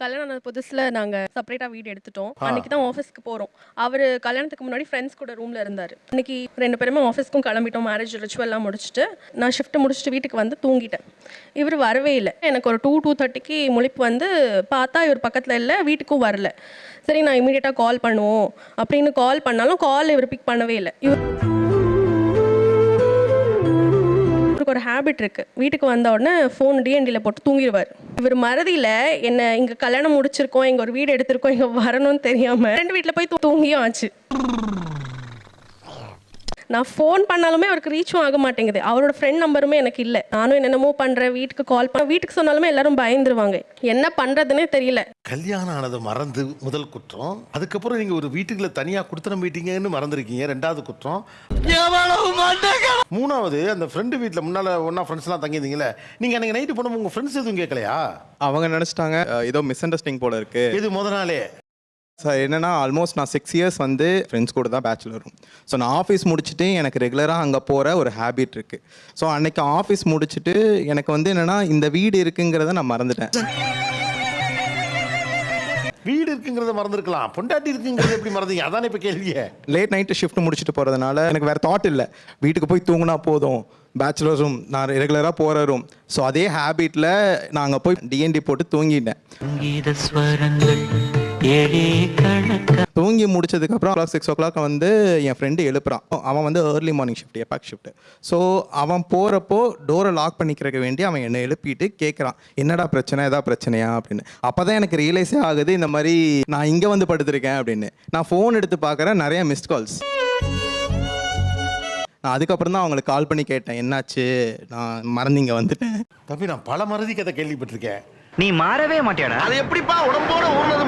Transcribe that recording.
கல்யாணம் ஆன புதுசுல நாங்க செப்பரேட்டா வீடு எடுத்துட்டோம். அன்னைக்கு தான் ஆஃபீஸ்க்கு போறோம். அவரு கல்யாணத்துக்கு முன்னாடி ஃப்ரெண்ட்ஸ் கூட ரூம்ல இருந்தாரு. அன்னைக்கு 2 பேருமே ஆஃபீஸ்க்கும் கிளம்பிட்டோம். மேரேஜ் ரிச்சுவல்லாம் முடிச்சுட்டு நான் ஷிஃப்ட் முடிச்சுட்டு வீட்டுக்கு வந்து தூங்கிட்டேன். இவர் வரவே இல்லை. எனக்கு ஒரு 2:30க்கு முழிப்பு வந்து பார்த்தா இவர் பக்கத்தில் இல்லை, வீட்டுக்கும் வரல. சரி நான் இமீடியட்டாக கால் பண்ணுவோம் அப்படின்னு கால் பண்ணாலும் கால் இவர் பிக் பண்ணவே இல்லை. இவருக்கு ஒரு ஹேபிட் இருக்கு. வீட்டுக்கு வந்த உடனே ஃபோன் டிஎன்டியில் போட்டு தூங்கிடுவார். இவர் மறதியில் என்ன இங்கே கல்யாணம் முடிச்சிருக்கோம், இங்கே ஒரு வீடு எடுத்திருக்கோம், இங்கே வரணும்னு தெரியாமல் 2 வீட்டில் போய் தூங்கியும் ஆச்சு. நான் ஃபோன் பண்ணாலுமே அவருக்கு ரீச்சும் ஆக மாட்டேங்குது. அவரோட ஃப்ரெண்ட் நம்பருமே எனக்கு இல்லை. நானும் என்னென்னமோ பண்ணுறேன், வீட்டுக்கு கால் பண்ண வீட்டுக்கு சொன்னாலுமே எல்லாரும் பயந்துருவாங்க. என்ன பண்ணுறதுனே தெரியல. கல்யாணம் ஆனது மறந்து முதல் குற்றம். அதுக்கப்புறம் நீங்கள் ஒரு வீட்டுக்குள்ள தனியாக கொடுத்துட மீட்டிங்கன்னு மறந்துருக்கீங்க, 2வது குற்றம். 3வது அந்த ஃப்ரெண்டு வீட்டில் முன்னால் ஒன்றா ஃப்ரெண்ட்ஸ்லாம் தங்கியிருந்தீங்களே, நீங்கள் அன்றைக்கி நைட்டு போனோம் உங்கள் ஃப்ரெண்ட்ஸ் எதுவும் கேட்கலையா? அவங்க நினச்சிட்டாங்க ஏதோ மிஸ் அண்டர்ஸ்டாண்டிங் போல இருக்கு. இது முத நாளே சார் என்னென்னா ஆல்மோஸ்ட் நான் 6 இயர்ஸ் வந்து ஃப்ரெண்ட்ஸ் கூட தான் பேச்சுலரும். ஸோ நான் ஆஃபீஸ் முடிச்சுட்டு எனக்கு ரெகுலராக அங்கே போகிற ஒரு ஹேபிட் இருக்குது. ஸோ அன்னைக்கு ஆஃபீஸ் முடிச்சுட்டு எனக்கு வந்து என்னென்னா இந்த வீடு இருக்குங்கிறத நான் மறந்துட்டேன். வீடு இருக்குங்கிறத மறந்துருக்கலாம், பொண்டாட்டி இருக்குங்கிறத எப்படி மறந்தீங்க? அதானே இப்போ கேள்வியே. லேட் நைட்டு ஷிஃப்ட் முடிச்சுட்டு போகிறதுனால எனக்கு வேறு தாட் இல்லை. வீட்டுக்கு போய் தூங்கினா போதும், பேச்சுலர் ரூம் நான் ரெகுலராக போகிற ரூம். ஸோ அதே ஹேபிட்டில் நான் அங்கே போய் டிஎன்டி போட்டு தூங்கிட்டேன். தூங்கி முடிச்சதுக்கப்புறம் 6 o'clock வந்து என் ஃப்ரெண்டு எழுப்புறான். அவன் வந்து early morning shift, எப்பாக் shift. So அவன் போகிறப்போ டோரை லாக் பண்ணிக்கிறக்க வேண்டி அவன் என்னை எழுப்பிட்டு கேட்குறான், என்னடா பிரச்சனை, ஏதாவது பிரச்சனையா அப்படின்னு. அப்போ தான் எனக்கு ரியலைஸே ஆகுது இந்த மாதிரி நான் இங்கே வந்து படுத்திருக்கேன் அப்படின்னு. நான் ஃபோன் எடுத்து பார்க்குறேன், நிறைய மிஸ்ட் கால்ஸ். நான் அதுக்கப்புறம் தான் அவங்களுக்கு கால் பண்ணி கேட்டேன், என்னாச்சு, நான் மறந்தீங்க வந்துட்டேன். தம்பி நான் பல மறதி கதை கேள்விப்பட்டிருக்கேன். நீ மாறவே மாட்டியாடா. அது எப்படிப்பா உடம்போட ஊர்ல